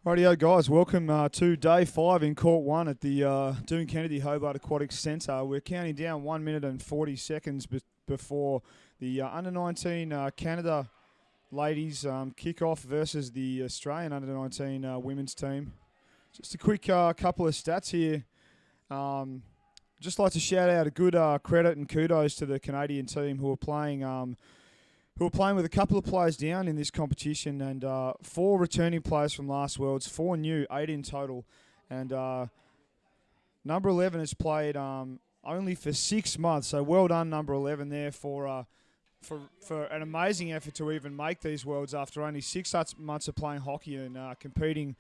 Rightio, guys. Welcome to day 5 in Court 1 at the Doon Kennedy Hobart Aquatic Centre. We're counting down 1 minute and 40 seconds before the Under-19 Canada ladies kick off versus the Australian Under-19 women's team. Just a quick couple of stats here. Just like to shout out a good credit and kudos to the Canadian team who are playing with a couple of players down in this competition, and 4 returning players from last Worlds, 4 new, 8 in total. And number 11 has played only for 6 months, so well done, number 11 there for an amazing effort to even make these Worlds after only 6 months of playing hockey and competing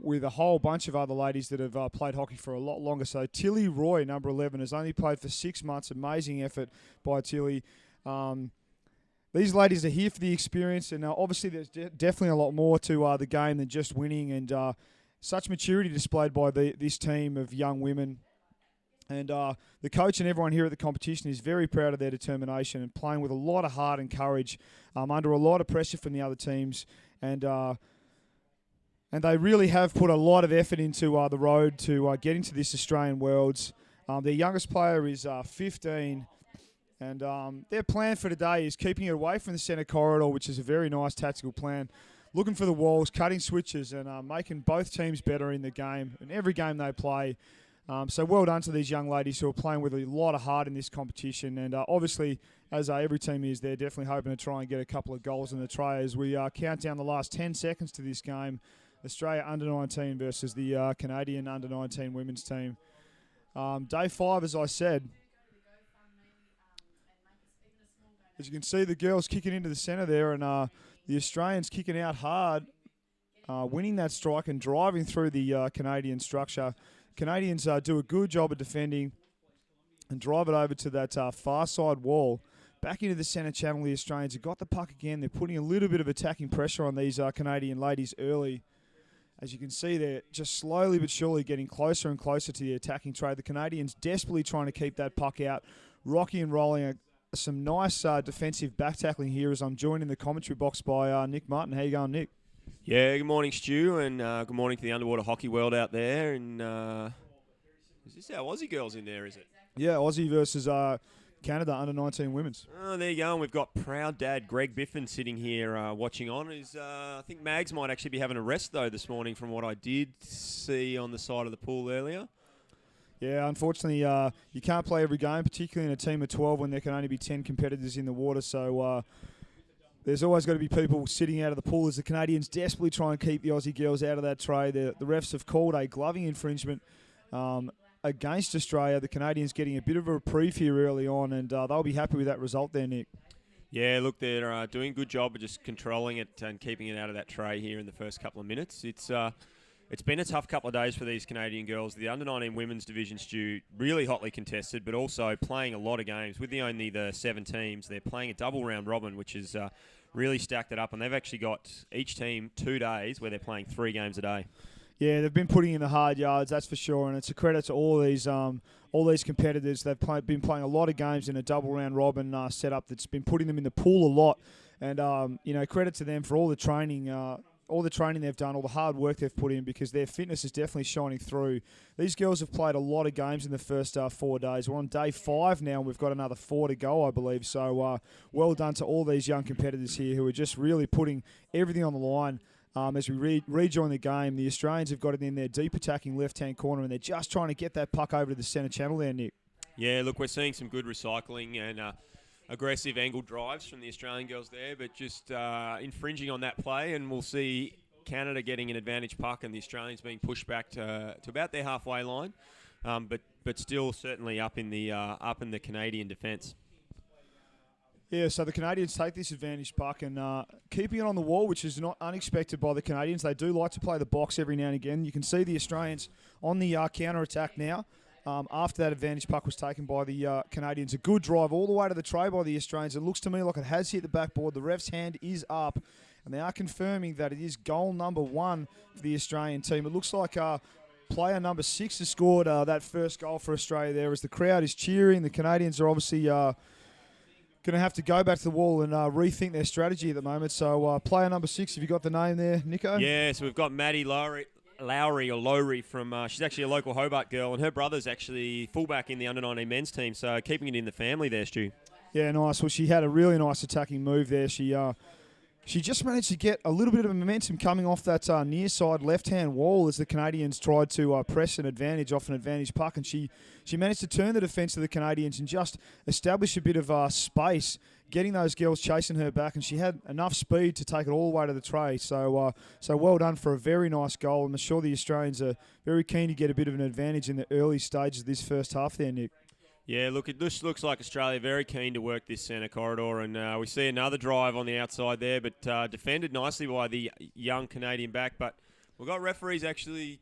with a whole bunch of other ladies that have played hockey for a lot longer. So Tilly Roy, number 11, has only played for 6 months. Amazing effort by Tilly. These ladies are here for the experience, and obviously there's definitely a lot more to the game than just winning, and such maturity displayed by this team of young women. And the coach and everyone here at the competition is very proud of their determination and playing with a lot of heart and courage under a lot of pressure from the other teams. And they really have put a lot of effort into the road to get into this Australian Worlds. Their youngest player is 15. And their plan for today is keeping it away from the centre corridor, which is a very nice tactical plan. Looking for the walls, cutting switches, and making both teams better in the game, in every game they play. So well done to these young ladies who are playing with a lot of heart in this competition. And obviously, as every team is, they're definitely hoping to try and get a couple of goals in the tray as we count down the last 10 seconds to this game. Australia Under-19 versus the Canadian Under-19 women's team. Day 5, as I said. As you can see, the girls kicking into the centre there, and the Australians kicking out hard, winning that strike and driving through the Canadian structure. Canadians do a good job of defending and drive it over to that far side wall. Back into the centre channel, the Australians have got the puck again. They're putting a little bit of attacking pressure on these Canadian ladies early. As you can see, they're just slowly but surely getting closer and closer to the attacking trade. The Canadians desperately trying to keep that puck out, rocky and rolling. Some nice defensive back tackling here as I'm joined in the commentary box by Nick Martin. How you going, Nick? Yeah, good morning, Stu, and good morning to the underwater hockey world out there. And is this our Aussie girls in there, is it? Yeah, Aussie versus Canada Under-19 women's. Oh, there you go. And we've got proud dad Greg Biffin sitting here watching on. I think Mags might actually be having a rest, though, this morning from what I did see on the side of the pool earlier. Yeah, unfortunately, you can't play every game, particularly in a team of 12 when there can only be 10 competitors in the water. So there's always got to be people sitting out of the pool as the Canadians desperately try and keep the Aussie girls out of that tray. The refs have called a gloving infringement against Australia. The Canadians getting a bit of a reprieve here early on, and they'll be happy with that result there, Nick. Yeah, look, they're doing a good job of just controlling it and keeping it out of that tray here in the first couple of minutes. It's been a tough couple of days for these Canadian girls. The Under-19 women's division, Stu, really hotly contested, but also playing a lot of games. With only the 7 teams, they're playing a double round robin, which is really stacked it up. And they've actually got each team 2 days where they're playing 3 games a day. Yeah, they've been putting in the hard yards, that's for sure. And it's a credit to all these competitors. They've been playing a lot of games in a double round robin setup that's been putting them in the pool a lot. And credit to them for all the training. All the training they've done, all the hard work they've put in, because their fitness is definitely shining through. These girls have played a lot of games in the first 4 days. We're on day 5 now, and we've got another 4 to go, I believe. So well done to all these young competitors here who are just really putting everything on the line. As we rejoin the game, the Australians have got it in their deep attacking left-hand corner, and they're just trying to get that puck over to the centre channel there, Nick. Yeah, look, we're seeing some good recycling and aggressive angled drives from the Australian girls there, but just infringing on that play, and we'll see Canada getting an advantage puck and the Australians being pushed back to about their halfway line, but still certainly up in the Canadian defence. Yeah, so the Canadians take this advantage puck and keeping it on the wall, which is not unexpected by the Canadians. They do like to play the box every now and again. You can see the Australians on the counter-attack now. After that advantage puck was taken by the Canadians. A good drive all the way to the tray by the Australians. It looks to me like it has hit the backboard. The ref's hand is up, and they are confirming that it is goal number 1 for the Australian team. It looks like player number 6 has scored that first goal for Australia there as the crowd is cheering. The Canadians are obviously going to have to go back to the wall and rethink their strategy at the moment. So player number 6, have you got the name there, Nico? Yeah, so we've got Maddie Lowry from, she's actually a local Hobart girl, and her brother's actually fullback in the under-19 men's team, so keeping it in the family there, Stu. Yeah, nice. Well, she had a really nice attacking move there. She just managed to get a little bit of momentum coming off that near side left-hand wall as the Canadians tried to press an advantage off an advantage puck, and she managed to turn the defence of the Canadians and just establish a bit of space, getting those girls chasing her back, and she had enough speed to take it all the way to the tray. So well done for a very nice goal. I'm sure the Australians are very keen to get a bit of an advantage in the early stages of this first half there, Nick. Yeah, look, it just looks like Australia very keen to work this centre corridor, and we see another drive on the outside there, but defended nicely by the young Canadian back. But we've got referees actually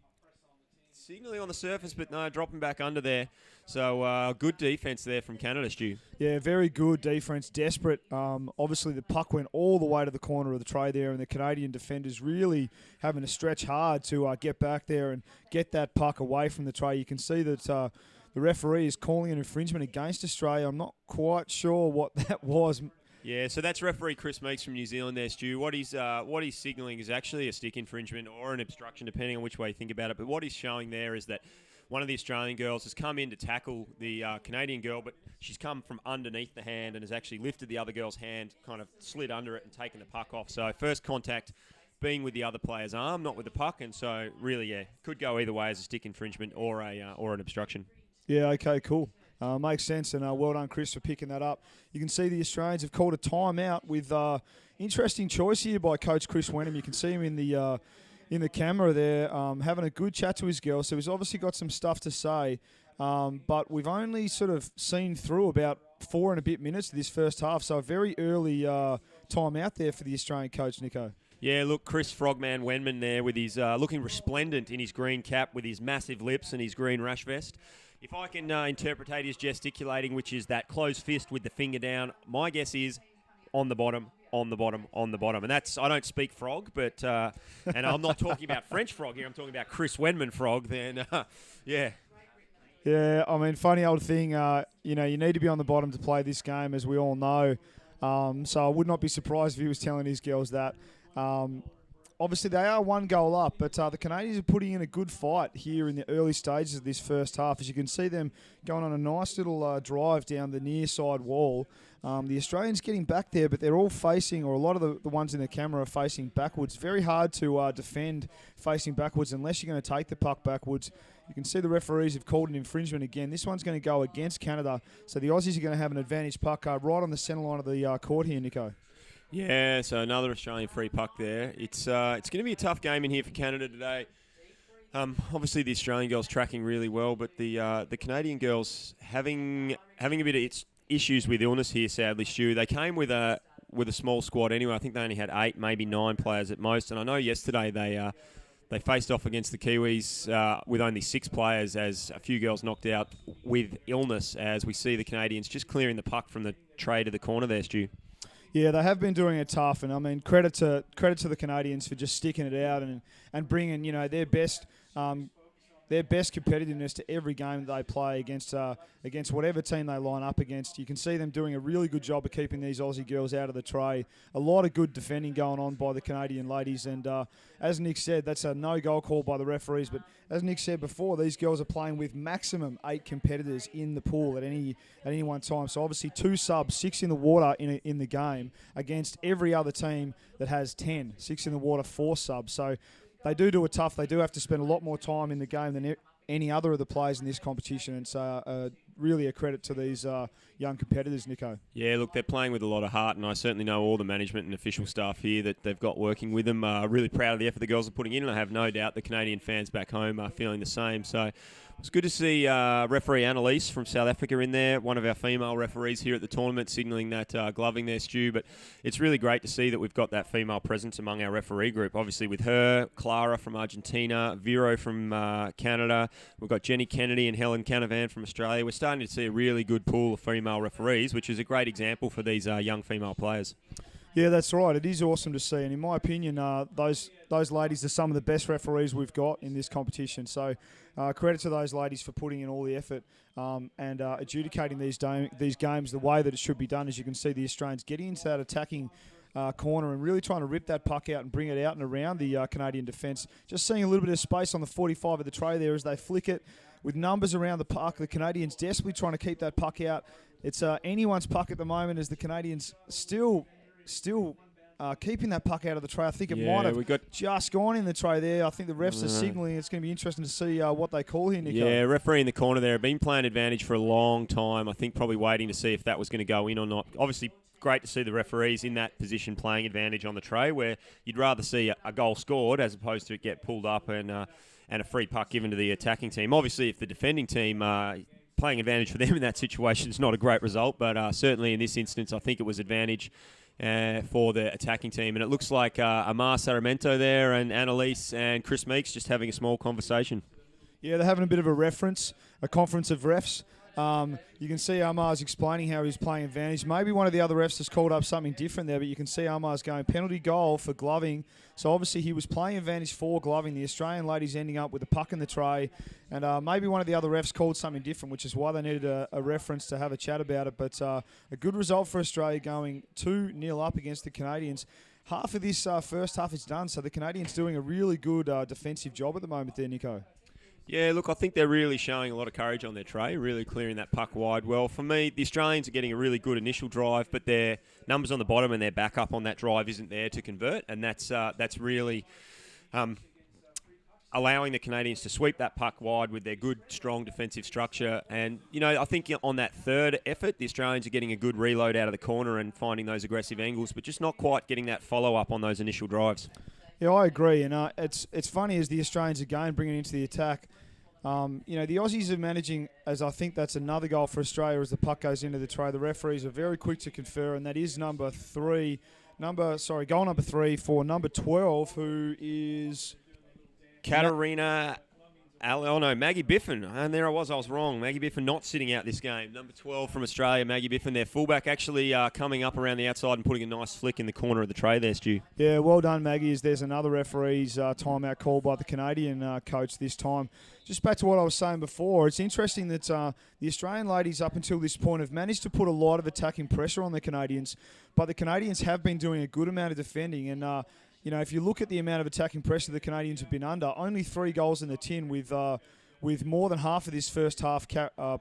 signalling on the surface, but no, dropping back under there. So good defence there from Canada, Stu. Yeah, very good defence, desperate. Obviously, the puck went all the way to the corner of the tray there, and the Canadian defenders really having to stretch hard to get back there and get that puck away from the tray. You can see that the referee is calling an infringement against Australia. I'm not quite sure what that was. Yeah, so that's referee Chris Meeks from New Zealand there, Stu. What he's signalling is actually a stick infringement or an obstruction, depending on which way you think about it. But what he's showing there is that one of the Australian girls has come in to tackle the Canadian girl, but she's come from underneath the hand and has actually lifted the other girl's hand, kind of slid under it and taken the puck off. So first contact being with the other player's arm, not with the puck, and so really, yeah, could go either way as a stick infringement or an obstruction. Yeah, okay, cool. Makes sense, and well done, Chris, for picking that up. You can see the Australians have called a timeout with interesting choice here by Coach Chris Wenham. You can see him in the camera there having a good chat to his girls, so he's obviously got some stuff to say, but we've only sort of seen through about 4 and a bit minutes of this first half, so a very early timeout there for the Australian coach, Nico. Yeah, look, Chris Frogman Wenman there with his looking resplendent in his green cap with his massive lips and his green rash vest. If I can interpretate his gesticulating, which is that closed fist with the finger down, my guess is on the bottom, on the bottom, on the bottom. And that's, I don't speak frog, but, and I'm not talking about French frog here, I'm talking about Chris Wenman frog, then, yeah. Yeah, I mean, funny old thing, you need to be on the bottom to play this game, as we all know. So I would not be surprised if he was telling his girls that. Obviously, they are 1 goal up, but the Canadians are putting in a good fight here in the early stages of this first half. As you can see them going on a nice little drive down the near side wall. The Australians getting back there, but they're all facing, or a lot of the ones in the camera are facing backwards. Very hard to defend facing backwards unless you're going to take the puck backwards. You can see the referees have called an infringement again. This one's going to go against Canada, so the Aussies are going to have an advantage puck right on the centre line of the court here, Nico. Yeah, so another Australian free puck there. It's going to be a tough game in here for Canada today. Obviously, the Australian girls tracking really well, but the Canadian girls having a bit of issues with illness here, sadly, Stu. They came with a small squad anyway. I think they only had 8, maybe 9 players at most. And I know yesterday they faced off against the Kiwis with only 6 players, as a few girls knocked out with illness, as we see the Canadians just clearing the puck from the tray to the corner there, Stu. Yeah, they have been doing it tough, and I mean credit to the Canadians for just sticking it out and bringing their best competitiveness to every game that they play against whatever team they line up against. You can see them doing a really good job of keeping these Aussie girls out of the tray. A lot of good defending going on by the Canadian ladies, and as Nick said, that's a no-goal call by the referees, but as Nick said before, these girls are playing with maximum 8 competitors in the pool at any one time. So obviously 2 subs, 6 in the water in the game against every other team that has 10, 6 in the water, 4 subs. So they do it tough. They do have to spend a lot more time in the game than any other of the players in this competition. And so really a credit to these young competitors, Nico. Yeah, look, they're playing with a lot of heart, and I certainly know all the management and official staff here that they've got working with them. Really proud of the effort the girls are putting in, and I have no doubt the Canadian fans back home are feeling the same. So it's good to see referee Annalise from South Africa in there, one of our female referees here at the tournament, signalling that gloving there, Stu. But it's really great to see that we've got that female presence among our referee group. Obviously with her, Clara from Argentina, Vero from Canada. We've got Jenny Kennedy and Helen Canavan from Australia. We're starting to see a really good pool of female referees, which is a great example for these young female players. Yeah, that's right. It is awesome to see, and in my opinion, those ladies are some of the best referees we've got in this competition. So, credit to those ladies for putting in all the effort and adjudicating these games the way that it should be done. As you can see, the Australians getting into that attacking corner and really trying to rip that puck out and bring it out and around the Canadian defence. Just seeing a little bit of space on the 45 of the tray there as they flick it with numbers around the puck. The Canadians desperately trying to keep that puck out. It's anyone's puck at the moment as the Canadians still keeping that puck out of the tray. I think it might have just gone in the tray there. I think the refs are signalling. It's going to be interesting to see what they call here, Nico. Yeah, referee in the corner there. Been playing advantage for a long time. I think probably waiting to see if that was going to go in or not. Obviously, great to see the referees in that position playing advantage on the tray, where you'd rather see a goal scored as opposed to it get pulled up and a free puck given to the attacking team. Obviously, if the defending team playing advantage for them in that situation is not a great result, but certainly in this instance, I think it was advantage for the attacking team. And it looks like Amar Saramento there and Annalise and Chris Meeks just having a small conversation. Yeah, they're having a bit of a conference of refs. You can see Amar's explaining how he's playing advantage. Maybe one of the other refs has called up something different there, but you can see Amar's going penalty goal for gloving. So obviously he was playing advantage for gloving. The Australian ladies ending up with a puck in the tray. And maybe one of the other refs called something different, which is why they needed a reference to have a chat about it. But a good result for Australia going 2-0 up against the Canadians. Half of this first half is done, so the Canadians doing a really good defensive job at the moment there, Nico. Yeah, look, I think they're really showing a lot of courage on their tray, really clearing that puck wide well. For me, the Australians are getting a really good initial drive, but their numbers on the bottom and their backup on that drive isn't there to convert, and that's really allowing the Canadians to sweep that puck wide with their good, strong defensive structure. And, I think on that third effort, the Australians are getting a good reload out of the corner and finding those aggressive angles, but just not quite getting that follow-up on those initial drives. Yeah, I agree, and it's funny as the Australians again bringing it into the attack. The Aussies are managing, as I think that's another goal for Australia as the puck goes into the tray. The referees are very quick to confer, and that is goal number 3 for number 12, who is Katarina. Maggie Biffin. And there I was wrong. Maggie Biffin not sitting out this game. Number 12 from Australia, Maggie Biffin, their fullback, actually coming up around the outside and putting a nice flick in the corner of the tray there, Stu. Yeah, well done, Maggie, as there's another referee's timeout called by the Canadian coach this time. Just back to what I was saying before, it's interesting that the Australian ladies up until this point have managed to put a lot of attacking pressure on the Canadians, but the Canadians have been doing a good amount of defending, and if you look at the amount of attacking pressure the Canadians have been under, only 3 goals in the tin with more than half of this first half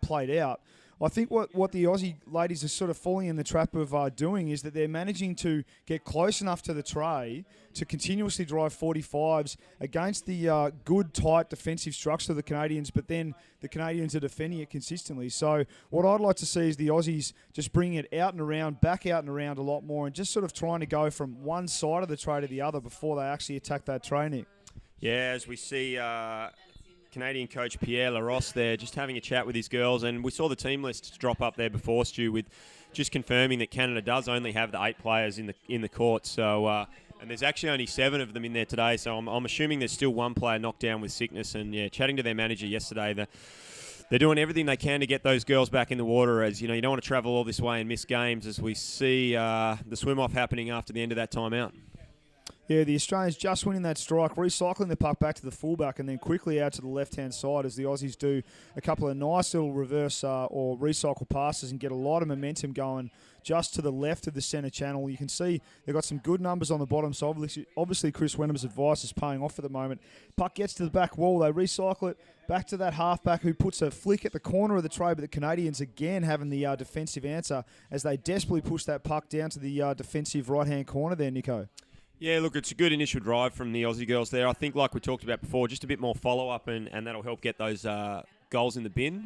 played out. I think what the Aussie ladies are sort of falling in the trap of doing is that they're managing to get close enough to the tray to continuously drive 45s against the good, tight defensive structure of the Canadians, but then the Canadians are defending it consistently. So what I'd like to see is the Aussies just bringing it out and around, back out and around a lot more, and just sort of trying to go from one side of the tray to the other before they actually attack that tray, Nick. Yeah, as we see Canadian coach Pierre Larosse there just having a chat with his girls, and we saw the team list drop up there before, Stu, with just confirming that Canada does only have the 8 players in the court. So and there's actually only 7 of them in there today, so I'm assuming there's still 1 player knocked down with sickness. And yeah, chatting to their manager yesterday, they're doing everything they can to get those girls back in the water, as you don't want to travel all this way and miss games, as we see the swim-off happening after the end of that timeout. Yeah, the Australians just winning that strike, recycling the puck back to the fullback and then quickly out to the left-hand side as the Aussies do a couple of nice little reverse or recycle passes and get a lot of momentum going just to the left of the centre channel. You can see they've got some good numbers on the bottom, so obviously Chris Wenham's advice is paying off at the moment. Puck gets to the back wall, they recycle it back to that halfback who puts a flick at the corner of the tray, but the Canadians again having the defensive answer as they desperately push that puck down to the defensive right-hand corner there, Nico. Yeah, look, it's a good initial drive from the Aussie girls there. I think, like we talked about before, just a bit more follow-up and that'll help get those goals in the bin.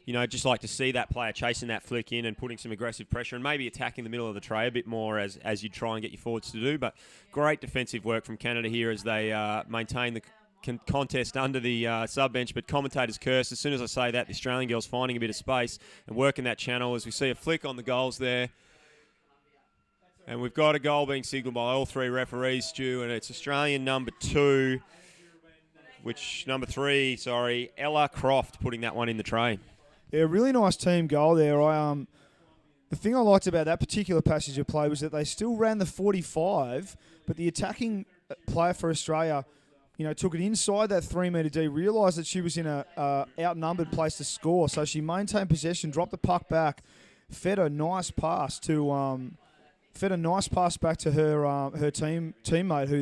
Just like to see that player chasing that flick in and putting some aggressive pressure and maybe attacking the middle of the tray a bit more as you try and get your forwards to do. But great defensive work from Canada here as they maintain the contest under the sub-bench. But commentators curse as soon as I say that, the Australian girls finding a bit of space and working that channel as we see a flick on the goals there. And we've got a goal being signalled by all 3 referees, Stu, and it's Australian number 3, Ella Croft putting that one in the tray. Yeah, really nice team goal there. The thing I liked about that particular passage of play was that they still ran the 45, but the attacking player for Australia, took it inside that 3 metre D, realised that she was in a outnumbered place to score, so she maintained possession, dropped the puck back, fed a nice pass back to her teammate, who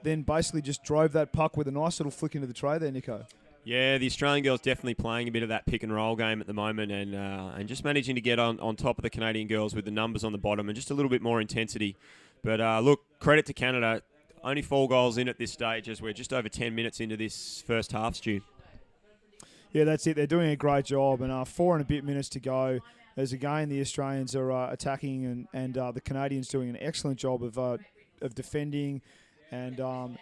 then basically just drove that puck with a nice little flick into the tray there, Nico. Yeah, the Australian girls definitely playing a bit of that pick and roll game at the moment, and just managing to get on top of the Canadian girls with the numbers on the bottom and just a little bit more intensity. But look, credit to Canada. Only 4 goals in at this stage as we're just over 10 minutes into this first half, Stu. Yeah, that's it. They're doing a great job, and 4 and a bit minutes to go. As again, the Australians are attacking, and the Canadians doing an excellent job of defending and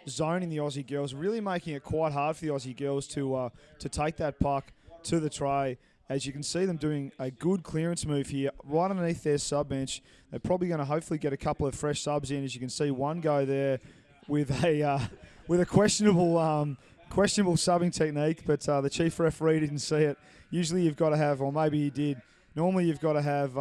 zoning the Aussie girls, really making it quite hard for the Aussie girls to take that puck to the tray. As you can see them doing a good clearance move here, right underneath their sub bench. They're probably going to hopefully get a couple of fresh subs in. As you can see, one go there with a questionable subbing technique, but the chief referee didn't see it. Usually you've got to have, or maybe he did. Normally you've got to have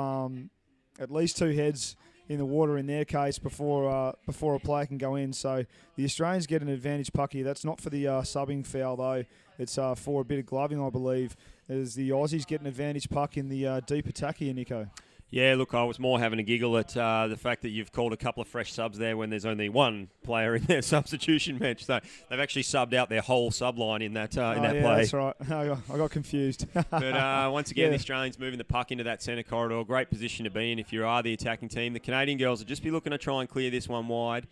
at least 2 heads in the water in their case before a player can go in. So the Australians get an advantage puck here. That's not for the subbing foul though. It's for a bit of gloving, I believe, as the Aussies get an advantage puck in the deep attack here, Nico. Yeah, look, I was more having a giggle at the fact that you've called a couple of fresh subs there when there's only one player in their substitution bench. So they've actually subbed out their whole sub line in that play. That's right. I got confused. But once again, the Australians moving the puck into that centre corridor. Great position to be in if you are the attacking team. The Canadian girls will just be looking to try and clear this one wide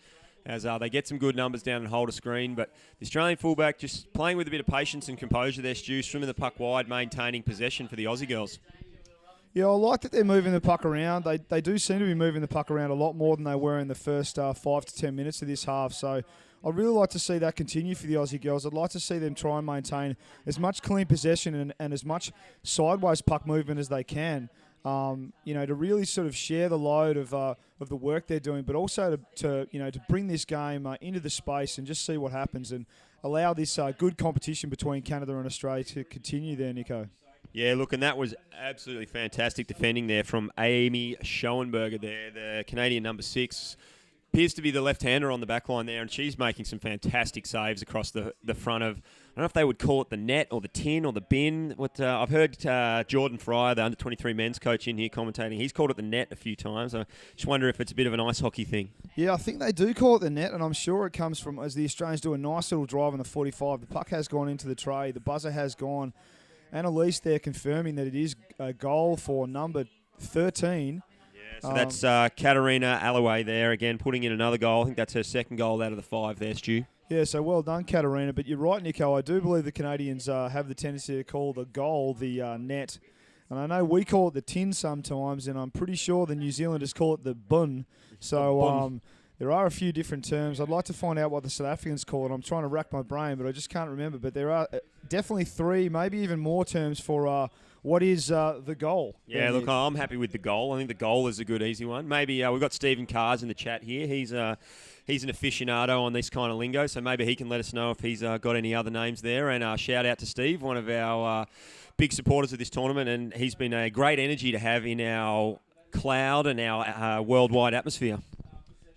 as they get some good numbers down and hold a screen. But the Australian fullback just playing with a bit of patience and composure there, Stu, swimming the puck wide, maintaining possession for the Aussie girls. Yeah, I like that they're moving the puck around. They do seem to be moving the puck around a lot more than they were in the first 5 to 10 minutes of this half. So I'd really like to see that continue for the Aussie girls. I'd like to see them try and maintain as much clean possession and as much sideways puck movement as they can. To really sort of share the load of the work they're doing, but also to bring this game into the space and just see what happens and allow this good competition between Canada and Australia to continue there, Nico. Yeah, look, and that was absolutely fantastic defending there from Amy Schoenberger there, the Canadian number 6. Appears to be the left-hander on the back line there, and she's making some fantastic saves across the front of, I don't know if they would call it the net or the tin or the bin. I've heard Jordan Fryer, the under-23 men's coach in here commentating, he's called it the net a few times. I just wonder if it's a bit of an ice hockey thing. Yeah, I think they do call it the net, and I'm sure it comes from, as the Australians do a nice little drive on the 45, the puck has gone into the tray, the buzzer has gone. Annalise there confirming that it is a goal for number 13. Yeah, so that's Katarina Alloway there again, putting in another goal. I think that's her second goal out of the 5 there, Stu. Yeah, so well done, Katarina. But you're right, Nico. I do believe the Canadians have the tendency to call the goal the net. And I know we call it the tin sometimes, and I'm pretty sure the New Zealanders call it the bun. So there are a few different terms. I'd like to find out what the South Africans call it. I'm trying to rack my brain, but I just can't remember. But there are definitely 3, maybe even more terms for what is the goal. Yeah, look, I'm happy with the goal. I think the goal is a good, easy one. Maybe we've got Stephen Carrs in the chat here. He's an aficionado on this kind of lingo, so maybe he can let us know if he's got any other names there. And shout out to Steve, one of our big supporters of this tournament, and he's been a great energy to have in our cloud and our worldwide atmosphere.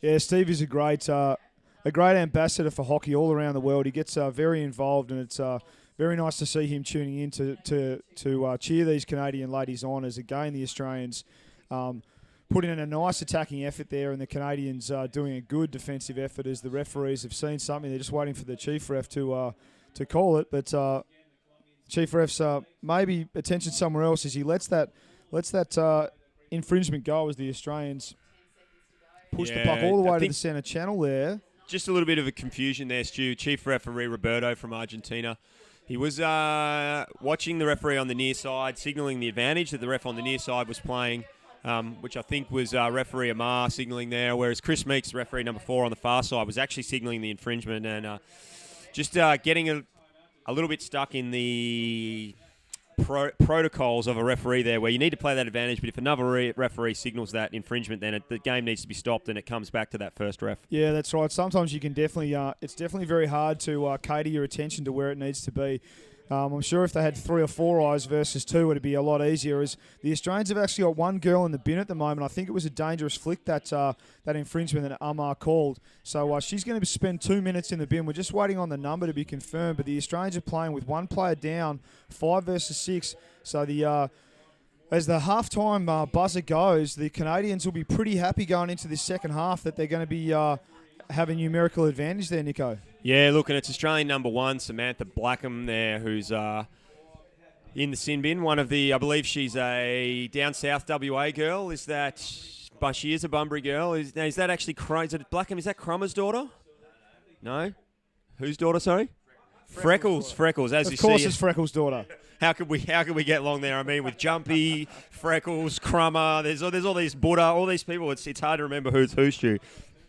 Yeah, Steve is a great ambassador for hockey all around the world. He gets very involved, and it's very nice to see him tuning in to cheer these Canadian ladies on. As again, the Australians putting in a nice attacking effort there, and the Canadians doing a good defensive effort. As the referees have seen something, they're just waiting for the chief ref to call it. But chief ref's maybe attention somewhere else as he lets that infringement go as the Australians push the puck all the way to the centre channel there. Just a little bit of a confusion there, Stu. Chief referee Roberto from Argentina. He was watching the referee on the near side, signalling the advantage that the ref on the near side was playing, which I think was referee Amar signalling there, whereas Chris Meeks, referee number 4 on the far side, was actually signalling the infringement and just getting a little bit stuck in the protocols of a referee there, where you need to play that advantage, but if another referee signals that infringement, then the game needs to be stopped and it comes back to that first ref. Yeah, that's right. Sometimes you can definitely, it's definitely very hard to cater your attention to where it needs to be. I'm sure if they had 3 or 4 eyes versus 2, it'd be a lot easier. As the Australians have actually got 1 girl in the bin at the moment. I think it was a dangerous flick that infringement that Amar called. So she's going to spend 2 minutes in the bin. We're just waiting on the number to be confirmed. But the Australians are playing with 1 player down, 5 versus 6. So as the halftime buzzer goes, the Canadians will be pretty happy going into this second half that they're going to be having numerical advantage there, Nico. Yeah, look, and it's Australian number 1, Samantha Blackham there, who's in the sin bin. One of the, I believe she's a down south WA girl. But she is a Bunbury girl. Is that actually, is it Blackham? Is that Crummer's daughter? No? Whose daughter, sorry? Freckles, as you see. Of course it's Freckles' daughter. How could we get along there? I mean, with Jumpy, Freckles, Crummer, there's all these Buddha, all these people. It's hard to remember who's who, Stu.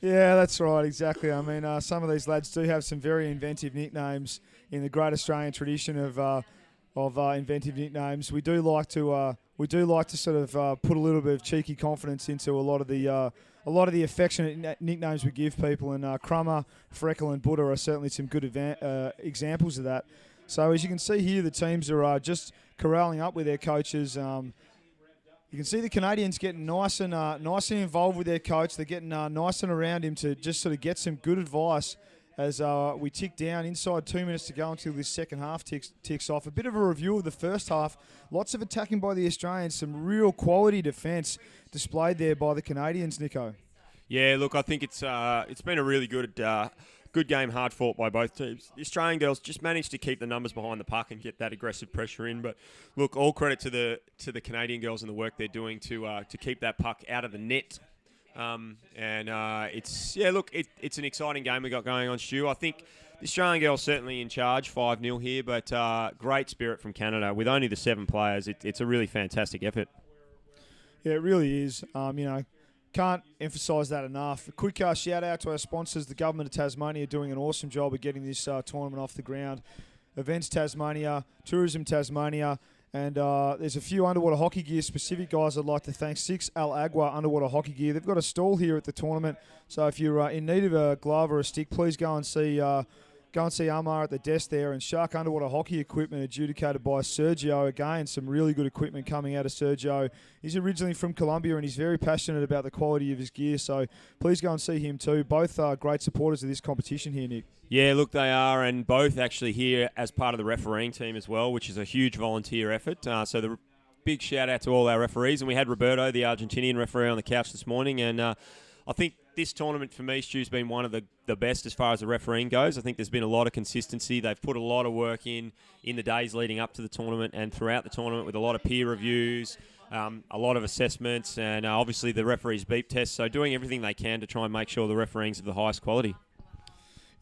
Yeah, that's right, exactly. I mean, some of these lads do have some very inventive nicknames in the great Australian tradition of inventive nicknames. We do like to sort of put a little bit of cheeky confidence into a lot of the affectionate nicknames we give people, and Crummer, Freckle, and Buddha are certainly some good examples of that. So as you can see here, the teams are just corralling up with their coaches. You can see the Canadians getting nice and involved with their coach. They're getting nice and around him to just sort of get some good advice as we tick down inside 2 minutes to go until this second half ticks off. A bit of a review of the first half. Lots of attacking by the Australians. Some real quality defence displayed there by the Canadians, Nico. Yeah, look, I think it's been a really good game, hard fought by both teams. The Australian girls just managed to keep the numbers behind the puck and get that aggressive pressure in. But look, all credit to the Canadian girls and the work they're doing to keep that puck out of the net. It's an exciting game we got going on, Stu. I think the Australian girls certainly in charge, 5-0 here, but great spirit from Canada. With only the 7 players, it's a really fantastic effort. Yeah, it really is. Can't emphasise that enough. A quick shout out to our sponsors, the Government of Tasmania, doing an awesome job of getting this tournament off the ground. Events Tasmania, Tourism Tasmania, and there's a few underwater hockey gear specific guys I'd like to thank. 6 Al Agua underwater hockey gear. They've got a stall here at the tournament, so if you're in need of a glove or a stick, please go and see Amar at the desk there. And Shark underwater hockey equipment adjudicated by Sergio. Again, some really good equipment coming out of Sergio. He's originally from Colombia and he's very passionate about the quality of his gear, so please go and see him too. Both are great supporters of this competition here, Nick. Yeah, look, they are, and both actually here as part of the refereeing team as well, which is a huge volunteer effort. So the big shout out to all our referees, and we had Roberto, the Argentinian referee, on the couch this morning, and I think this tournament for me, Stu's been one of the best as far as the refereeing goes. I think there's been a lot of consistency. They've put a lot of work in the days leading up to the tournament and throughout the tournament with a lot of peer reviews, a lot of assessments, and obviously the referees' beep tests. So doing everything they can to try and make sure the refereeing's of the highest quality.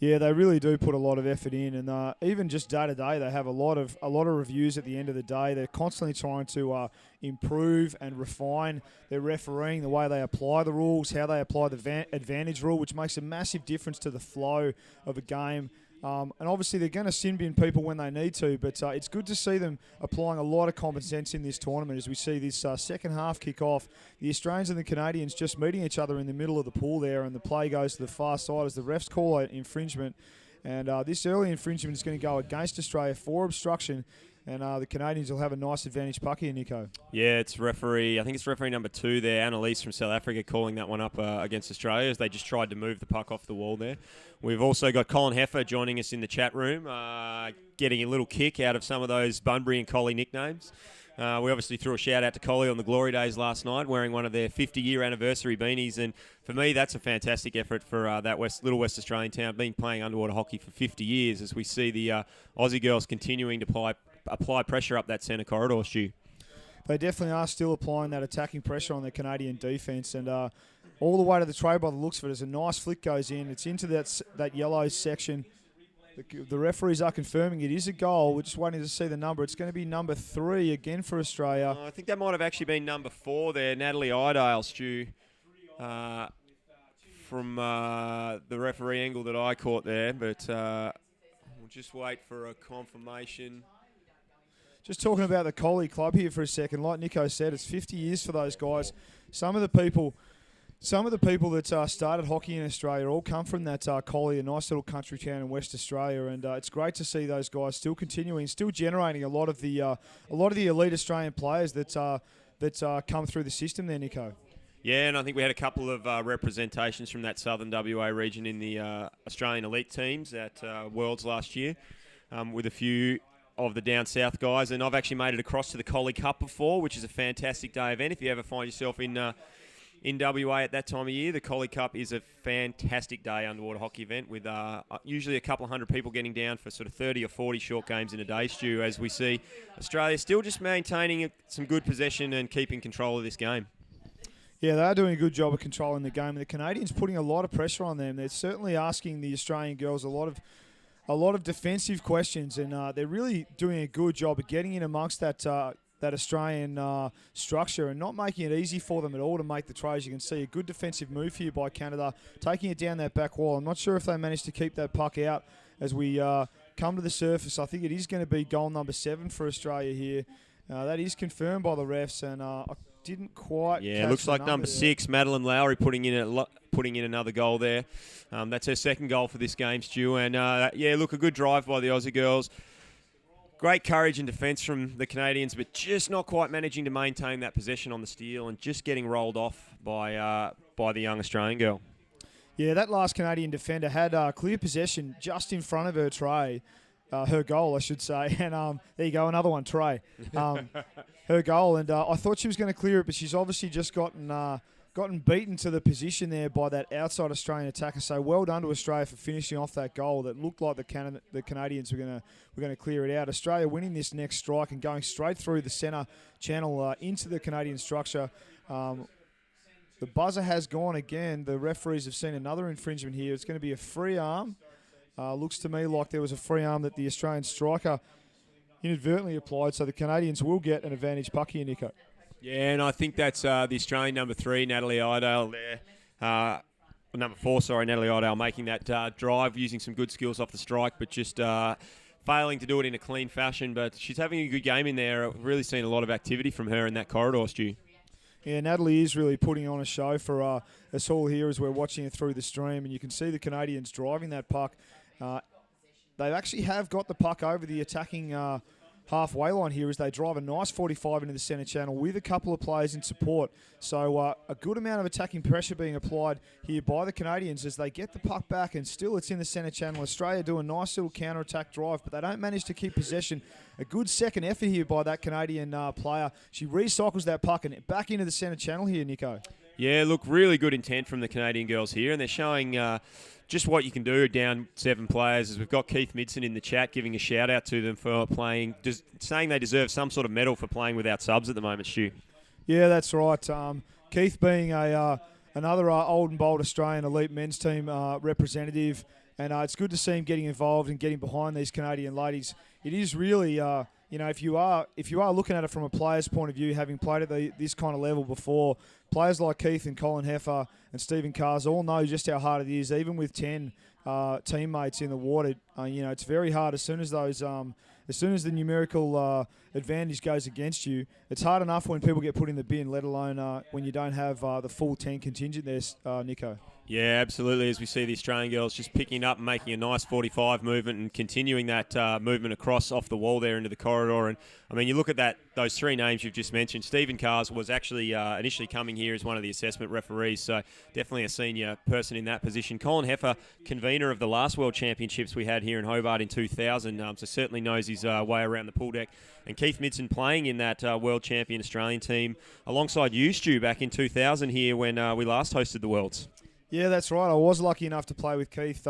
Yeah, they really do put a lot of effort in, and even just day to day, they have a lot of reviews at the end of the day. They're constantly trying to improve and refine their refereeing, the way they apply the rules, how they apply the advantage rule, which makes a massive difference to the flow of a game. And obviously, they're going to sin bin people when they need to, but it's good to see them applying a lot of common sense in this tournament as we see this second half kick off. The Australians and the Canadians just meeting each other in the middle of the pool there, and the play goes to the far side as the refs call out infringement. And this early infringement is going to go against Australia for obstruction, and the Canadians will have a nice advantage puck here, Nico. Yeah, I think it's referee number 2 there, Annalise from South Africa, calling that one up against Australia as they just tried to move the puck off the wall there. We've also got Colin Heffer joining us in the chat room, getting a little kick out of some of those Bunbury and Collie nicknames. We obviously threw a shout out to Collie on the Glory Days last night, wearing one of their 50-year anniversary beanies, and for me, that's a fantastic effort for that little West Australian town, been playing underwater hockey for 50 years, as we see the Aussie girls continuing to apply pressure up that centre corridor, Stu. They definitely are still applying that attacking pressure on the Canadian defence, and all the way to the tray by the looks of it as a nice flick goes in. It's into that yellow section. The referees are confirming it is a goal. We're just waiting to see the number. It's going to be number 3 again for Australia. I think that might have actually been number 4 there, Natalie Idale, Stu, from the referee angle that I caught there. But we'll just wait for a confirmation. Just talking about the Collie Club here for a second. Like Nico said, it's 50 years for those guys. Some of the people Some of the people that started hockey in Australia all come from that Collie, a nice little country town in West Australia, and it's great to see those guys still continuing, still generating a lot of the elite Australian players that come through the system there, Nico. Yeah, and I think we had a couple of representations from that southern WA region in the Australian elite teams at Worlds last year, with a few of the down south guys. And I've actually made it across to the Collie Cup before, which is a fantastic day event. If you ever find yourself in WA at that time of year, the Collie Cup is a fantastic day underwater hockey event with usually a couple of hundred people getting down for sort of 30 or 40 short games in a day, Stu, as we see Australia still just maintaining some good possession and keeping control of this game. Yeah, they are doing a good job of controlling the game, and the Canadians putting a lot of pressure on them. They're certainly asking the Australian girls a lot of defensive questions, and they're really doing a good job of getting in amongst that Australian structure and not making it easy for them at all to make the tries. You can see a good defensive move here by Canada, taking it down that back wall. I'm not sure if they managed to keep that puck out as we come to the surface. I think it is going to be goal number 7 for Australia here. That is confirmed by the refs, and I didn't quite. Yeah, looks like number 6, Madeline Lowry, putting in another goal there. That's her second goal for this game, Stu. And look, a good drive by the Aussie girls. Great courage and defence from the Canadians, but just not quite managing to maintain that possession on the steal and just getting rolled off by the young Australian girl. Yeah, that last Canadian defender had clear possession just in front of her tray. Her goal, I should say. And there you go, another one, Trey. Her goal, and I thought she was going to clear it, but she's obviously just gotten beaten to the position there by that outside Australian attacker. So well done to Australia for finishing off that goal that looked like the Canadians were going to clear it out. Australia winning this next strike and going straight through the centre channel into the Canadian structure. The buzzer has gone again. The referees have seen another infringement here. It's going to be a free arm. Looks to me like there was a free arm that the Australian striker inadvertently applied, so the Canadians will get an advantage puck here, Nico. Yeah, and I think that's the Australian number 3, Natalie Iredale there. Number 4, Natalie Iredale, making that drive, using some good skills off the strike, but just failing to do it in a clean fashion. But she's having a good game in there. I've really seen a lot of activity from her in that corridor, Stu. Yeah, Natalie is really putting on a show for us all here as we're watching it through the stream, and you can see the Canadians driving that puck. They actually have got the puck over the attacking halfway line here as they drive a nice 45 into the centre channel with a couple of players in support. So a good amount of attacking pressure being applied here by the Canadians as they get the puck back, and still it's in the centre channel. Australia do a nice little counter-attack drive, but they don't manage to keep possession. A good second effort here by that Canadian player. She recycles that puck and back into the centre channel here, Nico. Yeah, look, really good intent from the Canadian girls here, and they're showing just what you can do down 7 players. As we've got Keith Midson in the chat giving a shout out to them for playing, just saying they deserve some sort of medal for playing without subs at the moment, Stu. Yeah, that's right. Keith being another old and bold Australian elite men's team representative, and it's good to see him getting involved and getting behind these Canadian ladies. It is really, if you are looking at it from a player's point of view, having played at this kind of level before, players like Keith and Colin Heffer and Stephen Cars all know just how hard it is, even with 10 teammates in the water. It's very hard as soon as the numerical advantage goes against you. It's hard enough when people get put in the bin, let alone when you don't have the full 10 contingent there, Nico. Yeah, absolutely. As we see the Australian girls just picking up and making a nice 45 movement and continuing that movement across off the wall there into the corridor. And I mean, you look at those 3 names you've just mentioned. Stephen Cars was actually initially coming here as one of the assessment referees, so definitely a senior person in that position. Colin Heffer, convener of the last World Championships we had here in Hobart in 2000, so certainly knows his way around the pool deck. And Keith Midson playing in that World Champion Australian team alongside you, Stu, back in 2000 here when we last hosted the Worlds. Yeah, that's right. I was lucky enough to play with Keith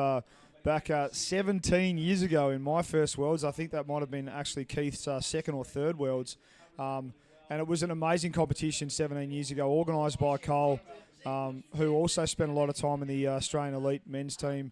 back 17 years ago in my first Worlds. I think that might have been actually Keith's second or third Worlds. And it was an amazing competition 17 years ago, organised by Cole, who also spent a lot of time in the Australian elite men's team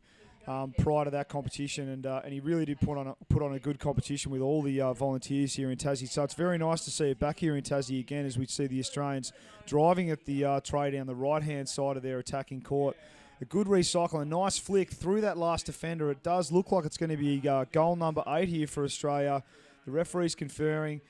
prior to that competition. And he really did put on a good competition with all the volunteers here in Tassie. So it's very nice to see it back here in Tassie again as we see the Australians driving at the tray down the right-hand side of their attacking court. A good recycle, a nice flick through that last defender. It does look like it's going to be goal number 8 here for Australia. The referee's conferring.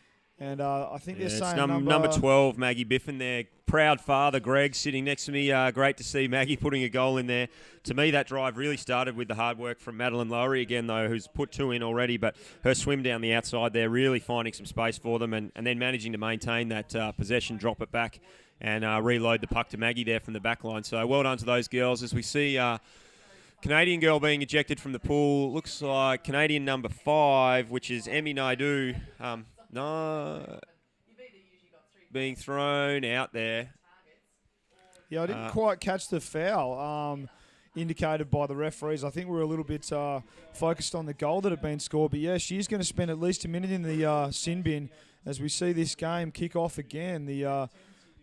And I think they're It's saying number 12, Maggie Biffin there. Proud father, Greg, sitting next to me. Great to see Maggie putting a goal in there. To me, that drive really started with the hard work from Madeline Lowry again, though, who's put 2 in already. But her swim down the outside there, really finding some space for them and then managing to maintain that possession, drop it back, and reload the puck to Maggie there from the back line. So well done to those girls. As we see Canadian girl being ejected from the pool. Looks like Canadian number 5, which is Emmy Naidu. Being thrown out there. Yeah, I didn't quite catch the foul indicated by the referees. I think we were a little bit focused on the goal that had been scored. But, yeah, she's going to spend at least a minute in the sin bin as we see this game kick off again. The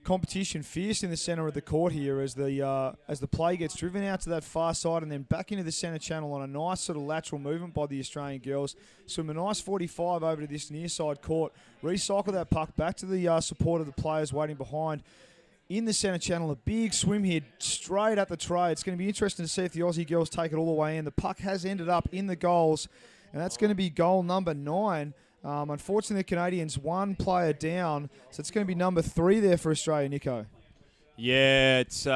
competition fierce in the centre of the court here as the play gets driven out to that far side and then back into the centre channel on a nice sort of lateral movement by the Australian girls. Swim a nice 45 over to this near side court, recycle that puck back to the support of the players waiting behind. In the centre channel, a big swim here straight at the tray. It's going to be interesting to see if the Aussie girls take it all the way in. The puck has ended up in the goals, and that's going to be goal number 9. Unfortunately, the Canadians 1 player down, so it's going to be number 3 there for Australia, Nico. Yeah, it's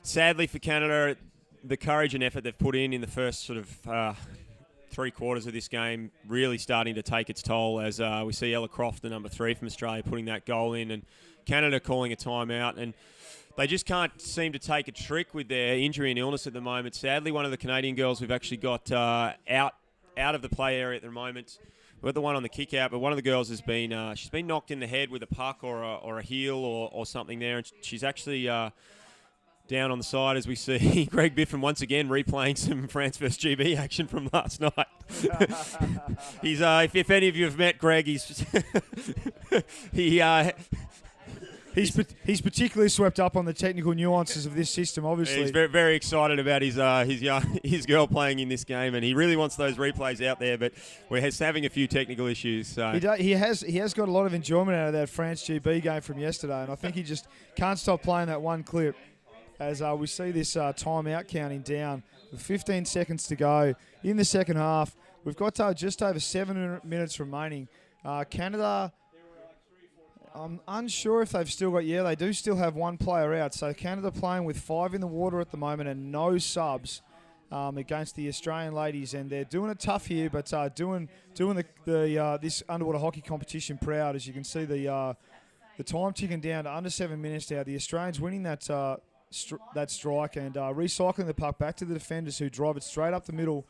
sadly for Canada, the courage and effort they've put in the first sort of 3 quarters of this game really starting to take its toll as we see Ella Croft, the number 3 from Australia, putting that goal in and Canada calling a timeout. And they just can't seem to take a trick with their injury and illness at the moment. Sadly, one of the Canadian girls we've actually got out of the play area at the moment. We've got the one on the kick out, but one of the girls has been she's been knocked in the head with a puck or a heel or something there, and she's actually down on the side as we see Greg Biffin once again replaying some France vs GB action from last night. He's if any of you have met Greg, he's He's particularly swept up on the technical nuances of this system, obviously. He's very, very excited about his girl playing in this game, and he really wants those replays out there, but we're having a few technical issues. So. He has got a lot of enjoyment out of that France GB game from yesterday, and I think he just can't stop playing that one clip as we see this timeout counting down with 15 seconds to go in the second half. We've got just over 7 minutes remaining. Canada... I'm unsure if they've still got... Yeah, they do still have 1 player out. So Canada playing with 5 in the water at the moment and no subs against the Australian ladies. And they're doing it tough here, but doing this underwater hockey competition proud. As you can see, the time ticking down to under 7 minutes now. The Australians winning that strike and recycling the puck back to the defenders who drive it straight up the middle.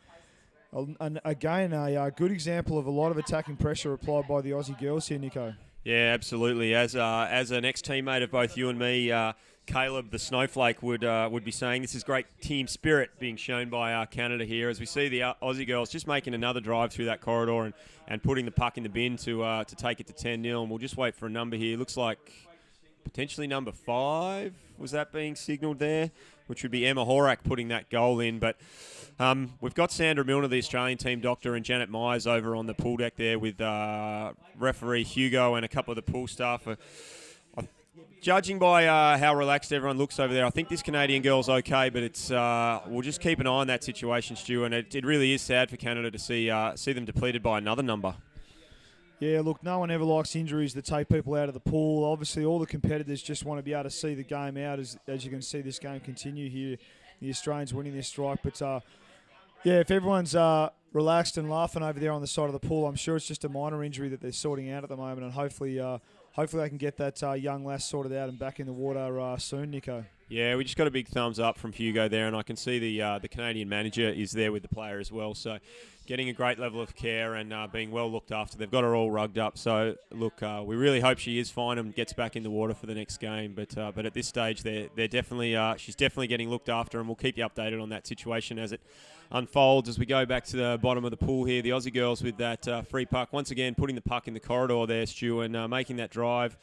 And again, a good example of a lot of attacking pressure applied by the Aussie girls here, Nico. Yeah, absolutely. As an ex-teammate of both you and me, Caleb the Snowflake would be saying this is great team spirit being shown by Canada here as we see the Aussie girls just making another drive through that corridor and putting the puck in the bin to take it to 10-0. And we'll just wait for a number here. Looks like potentially number 5 was that being signalled there, which would be Emma Horak putting that goal in. But we've got Sandra Milner, the Australian team doctor, and Janet Myers over on the pool deck there with referee Hugo and a couple of the pool staff. Judging by how relaxed everyone looks over there, I think this Canadian girl's okay, but it's we'll just keep an eye on that situation, Stu, and it really is sad for Canada to see them depleted by another number. Yeah, look, no one ever likes injuries that take people out of the pool. Obviously, all the competitors just want to be able to see the game out as you can see this game continue here. The Australians winning this strike. But, yeah, if everyone's relaxed and laughing over there on the side of the pool, I'm sure it's just a minor injury that they're sorting out at the moment. And hopefully they can get that young lass sorted out and back in the water soon, Nico. Yeah, we just got a big thumbs up from Hugo there, and I can see the Canadian manager is there with the player as well. So getting a great level of care and being well looked after. They've got her all rugged up. So, look, we really hope she is fine and gets back in the water for the next game. But at this stage, they're definitely she's definitely getting looked after, and we'll keep you updated on that situation as it unfolds. As we go back to the bottom of the pool here, the Aussie girls with that free puck. Once again, putting the puck in the corridor there, Stu, and making that drive.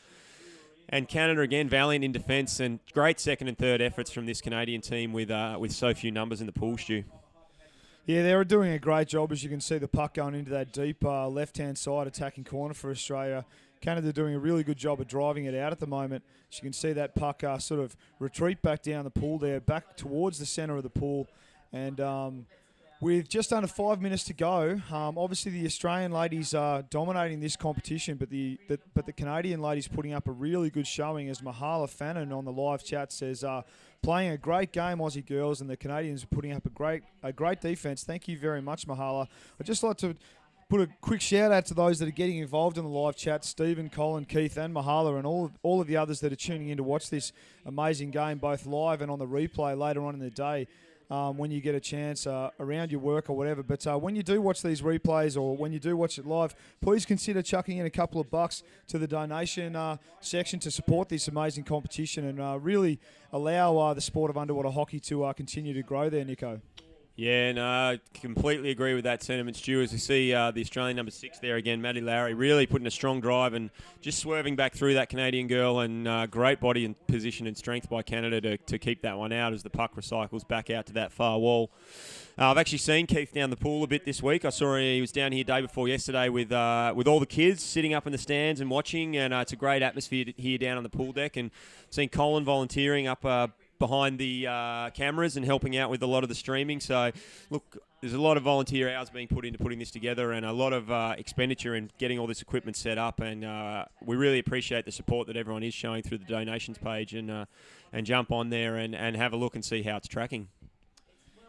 And Canada, again, valiant in defence and great second and third efforts from this Canadian team with so few numbers in the pool, Stu. Yeah, they were doing a great job. As you can see, the puck going into that deep left-hand side attacking corner for Australia. Canada doing a really good job of driving it out at the moment. As you can see, that puck sort of retreat back down the pool there, back towards the centre of the pool. And With just under 5 minutes to go, obviously the Australian ladies are dominating this competition, but the Canadian ladies putting up a really good showing, as Mahala Fannin on the live chat says, playing a great game, Aussie girls, and the Canadians are putting up a great defence. Thank you very much, Mahala. I'd just like to put a quick shout out to those that are getting involved in the live chat: Stephen, Colin, Keith, and Mahala, and all of the others that are tuning in to watch this amazing game, both live and on the replay later on in the day. When you get a chance around your work or whatever. But when you do watch these replays, or when you do watch it live, please consider chucking in a couple of bucks to the donation section to support this amazing competition and really allow the sport of underwater hockey to continue to grow there, Nico. Yeah, no, I completely agree with that sentiment, Stu. As we see the Australian number 6 there again, Maddie Lowry, really putting a strong drive and just swerving back through that Canadian girl, and great body and position and strength by Canada to keep that one out as the puck recycles back out to that far wall. I've actually seen Keith down the pool a bit this week. I saw he was down here day before yesterday with all the kids sitting up in the stands and watching, and it's a great atmosphere here down on the pool deck. And seen Colin volunteering up behind the cameras and helping out with a lot of the streaming. So, look, there's a lot of volunteer hours being put into putting this together, and a lot of expenditure in getting all this equipment set up. And we really appreciate the support that everyone is showing through the donations page, and jump on there and have a look and see how it's tracking.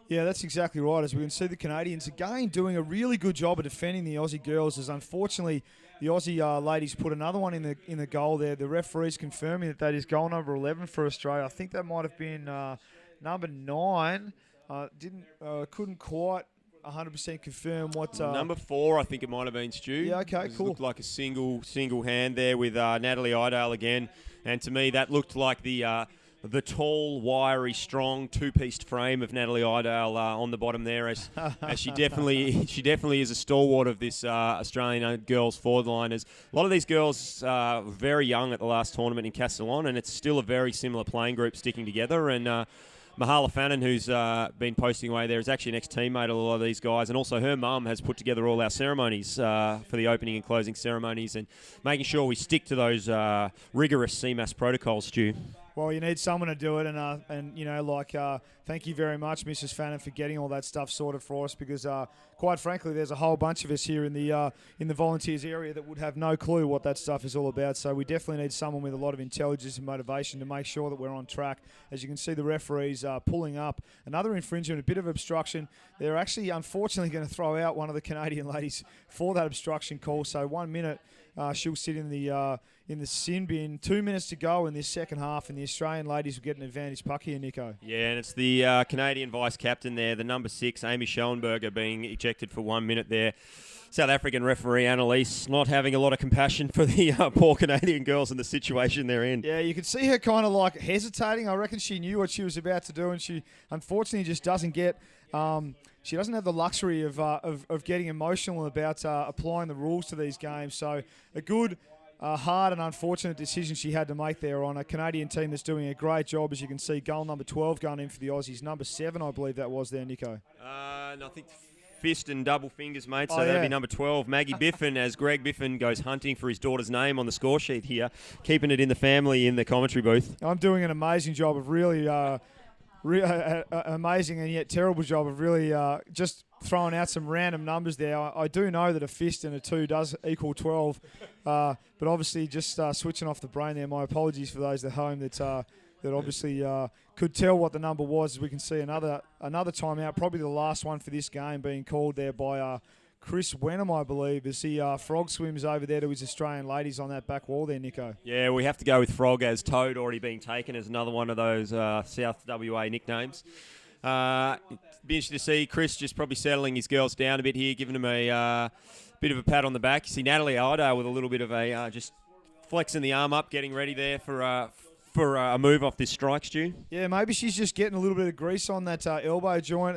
Yeah, that's exactly right. As we can see, the Canadians again doing a really good job of defending the Aussie girls, as unfortunately the Aussie ladies put another one in the goal there. The referee's confirming that is goal number 11 for Australia. I think that might have been number 9. Couldn't quite 100% confirm what... number 4, I think it might have been, Stu. Yeah, okay, cool. It looked like a single hand there with Natalie Idale again. And to me, that looked like the tall, wiry, strong, two-pieced frame of Natalie Idale on the bottom there, as she definitely is a stalwart of this Australian girls forward line. As a lot of these girls were very young at the last tournament in Castellon, and it's still a very similar playing group sticking together. And Mahala Fannin, who's been posting away there, is actually an ex-teammate of a lot of these guys, and also her mum has put together all our ceremonies for the opening and closing ceremonies, and making sure we stick to those rigorous CMAS protocols, Stu. Well, you need someone to do it, and you know, thank you very much, Mrs. Fannin, for getting all that stuff sorted for us. Because, quite frankly, there's a whole bunch of us here in the volunteers area that would have no clue what that stuff is all about. So we definitely need someone with a lot of intelligence and motivation to make sure that we're on track. As you can see, the referees are pulling up another infringement, a bit of obstruction. They're actually, unfortunately, going to throw out one of the Canadian ladies for that obstruction call. So 1 minute. She'll sit in the sin bin. 2 minutes to go in this second half, and the Australian ladies will get an advantage puck here, Nico. Yeah, and it's the Canadian vice-captain there, the number 6, Amy Schellenberger, being ejected for 1 minute there. South African referee Annalise not having a lot of compassion for the poor Canadian girls and the situation they're in. Yeah, you could see her kind of like hesitating. I reckon she knew what she was about to do, and she unfortunately just doesn't get... she doesn't have the luxury of getting emotional about applying the rules to these games. So a good, hard and unfortunate decision she had to make there on a Canadian team that's doing a great job. As you can see, goal number 12 going in for the Aussies. Number 7, I believe that was there, Nico. No, I think fist and double fingers, mate. So yeah. That'd be number 12, Maggie Biffin, as Greg Biffin goes hunting for his daughter's name on the score sheet here, keeping it in the family in the commentary booth. I'm doing an amazing job of really... amazing and yet terrible job of really just throwing out some random numbers there. I do know that a fist and a 2 does equal 12, but obviously just switching off the brain there. My apologies for those at home that obviously could tell what the number was. As we can see another timeout, probably the last one for this game, being called there by Chris Wenham, I believe, as he frog swims over there to his Australian ladies on that back wall there, Nico. Yeah, we have to go with Frog, as Toad already being taken as another one of those South WA nicknames. Be interesting to see Chris just probably settling his girls down a bit here, giving them a bit of a pat on the back. You see Natalie Idale with a little bit of a just flexing the arm up, getting ready there for a move off this strike, Stu. Yeah, maybe she's just getting a little bit of grease on that elbow joint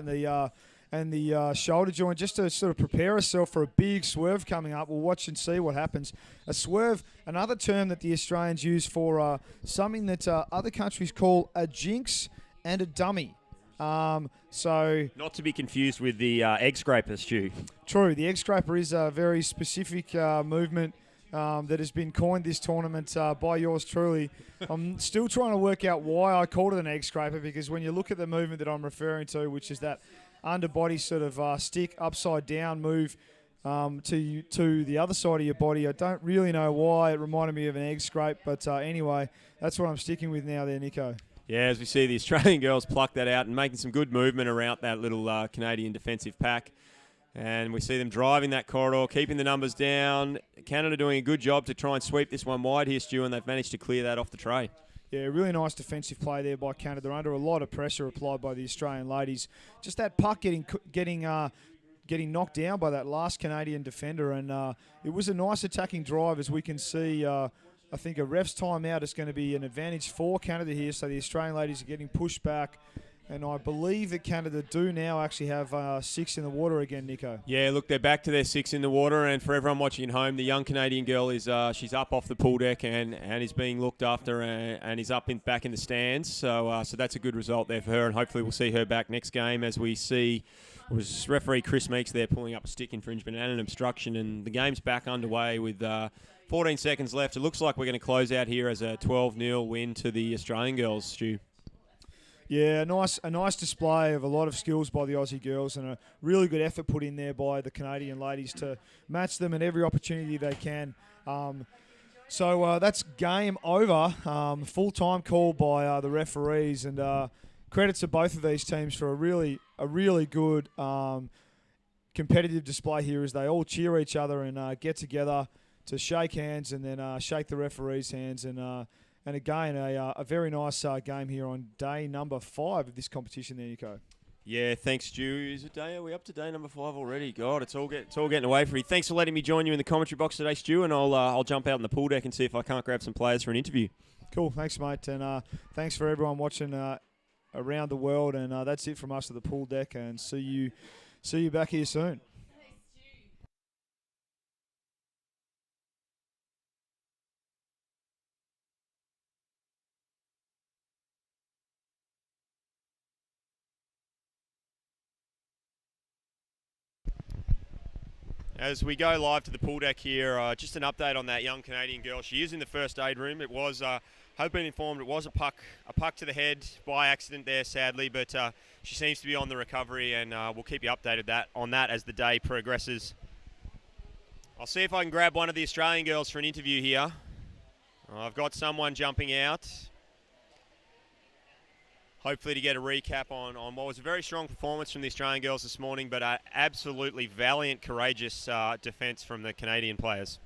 and the shoulder joint, just to sort of prepare herself for a big swerve coming up. We'll watch and see what happens. A swerve, another term that the Australians use for something that other countries call a jinx and a dummy. So not to be confused with the egg scraper, Stu. True, the egg scraper is a very specific movement that has been coined this tournament by yours truly. I'm still trying to work out why I called it an egg scraper, because when you look at the movement that I'm referring to, which is that underbody sort of stick, upside down move to the other side of your body. I don't really know why. It reminded me of an egg scrape, but anyway, that's what I'm sticking with now there, Nico. Yeah, as we see the Australian girls pluck that out and making some good movement around that little Canadian defensive pack. And we see them driving that corridor, keeping the numbers down. Canada doing a good job to try and sweep this one wide here, Stu, and they've managed to clear that off the tray. Yeah, really nice defensive play there by Canada. They're under a lot of pressure applied by the Australian ladies. Just that puck getting knocked down by that last Canadian defender, and it was a nice attacking drive, as we can see. I think a ref's timeout is going to be an advantage for Canada here, so the Australian ladies are getting pushed back. And I believe that Canada do now actually have 6 in the water again, Nico. Yeah, look, they're back to their 6 in the water. And for everyone watching at home, the young Canadian girl is she's up off the pool deck and is being looked after and is up back in the stands. So that's a good result there for her. And hopefully we'll see her back next game, as we see was referee Chris Meeks there pulling up a stick infringement and an obstruction. And the game's back underway with 14 seconds left. It looks like we're going to close out here as a 12-0 win to the Australian girls, Stu. Yeah, a nice display of a lot of skills by the Aussie girls, and a really good effort put in there by the Canadian ladies to match them in every opportunity they can. So that's game over. Full-time call by the referees, and credit to both of these teams for a really good competitive display here, as they all cheer each other and get together to shake hands and then shake the referees' hands. And again, a very nice game here on day number 5 of this competition there, Nico. Yeah, thanks, Stu. Are we up to day number 5 already? God, it's all getting away from me. Thanks for letting me join you in the commentary box today, Stu, and I'll jump out on the pool deck and see if I can't grab some players for an interview. Cool, thanks, mate, and thanks for everyone watching around the world. And that's it from us at the pool deck, and see you back here soon. As we go live to the pool deck here, just an update on that young Canadian girl. She is in the first aid room. It was, I've been informed, it was a puck to the head by accident there, sadly, but she seems to be on the recovery, and we'll keep you updated on that as the day progresses. I'll see if I can grab one of the Australian girls for an interview here. I've got someone jumping out, hopefully to get a recap on what was a very strong performance from the Australian girls this morning, but absolutely valiant, courageous defence from the Canadian players.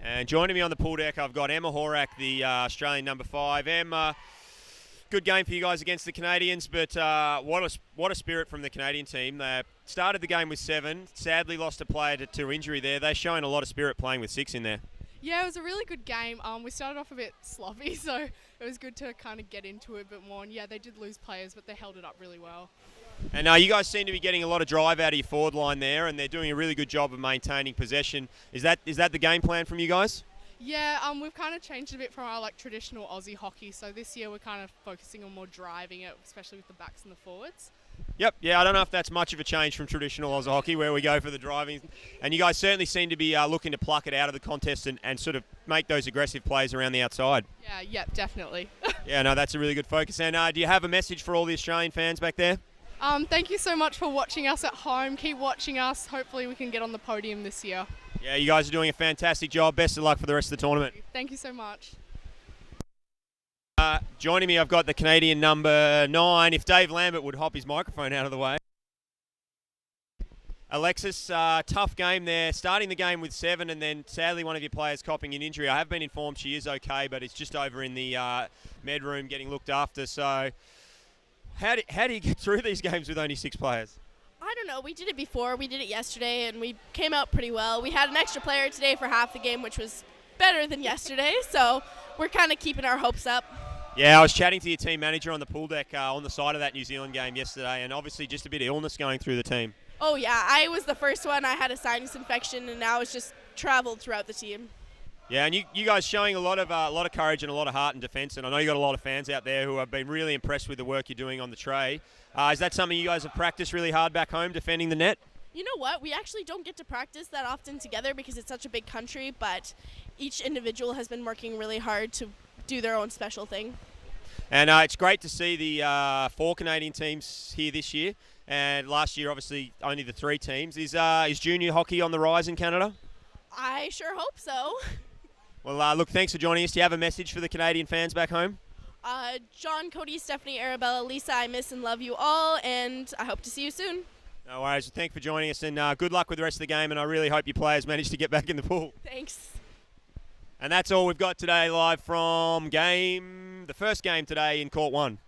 And joining me on the pool deck, I've got Emma Horak, the Australian number 5. Emma, good game for you guys against the Canadians, but what a spirit from the Canadian team. They started the game with 7, sadly lost a player to injury there. They're showing a lot of spirit playing with 6 in there. Yeah, it was a really good game. We started off a bit sloppy, so it was good to kind of get into it a bit more. And yeah, they did lose players, but they held it up really well. And you guys seem to be getting a lot of drive out of your forward line there, and they're doing a really good job of maintaining possession. Is that the game plan from you guys? Yeah, we've kind of changed a bit from our traditional Aussie hockey. So this year we're kind of focusing on more driving it, especially with the backs and the forwards. Yep, yeah, I don't know if that's much of a change from traditional Aussie hockey where we go for the driving. And you guys certainly seem to be looking to pluck it out of the contest and sort of make those aggressive plays around the outside. Yeah, definitely. Yeah, no, that's a really good focus. And do you have a message for all the Australian fans back there? Thank you so much for watching us at home. Keep watching us. Hopefully we can get on the podium this year. Yeah, you guys are doing a fantastic job. Best of luck for the rest of the tournament. Thank you so much. Joining me, I've got the Canadian number 9. If Dave Lambert would hop his microphone out of the way. Alexis, tough game there. Starting the game with 7 and then sadly one of your players copping an injury. I have been informed she is okay, but it's just over in the med room getting looked after. So how do you get through these games with only 6 players? I don't know. We did it before. We did it yesterday, and we came out pretty well. We had an extra player today for half the game, which was better than yesterday, so we're kind of keeping our hopes up. Yeah, I was chatting to your team manager on the pool deck on the side of that New Zealand game yesterday, and obviously just a bit of illness going through the team. Oh, yeah. I was the first one. I had a sinus infection, and now it's just traveled throughout the team. Yeah, and you guys showing a lot of courage and a lot of heart in defence, and I know you got a lot of fans out there who have been really impressed with the work you're doing on the tray. Is that something you guys have practiced really hard back home, defending the net? You know what? We actually don't get to practice that often together because it's such a big country, but each individual has been working really hard to do their own special thing. And it's great to see the 4 Canadian teams here this year. And last year, obviously, only the 3 teams. Is junior hockey on the rise in Canada? I sure hope so. Well, look, thanks for joining us. Do you have a message for the Canadian fans back home? John, Cody, Stephanie, Arabella, Lisa, I miss and love you all, and I hope to see you soon. No worries. Thanks for joining us, and good luck with the rest of the game, and I really hope your players manage to get back in the pool. Thanks. And that's all we've got today live from the first game today in Court 1.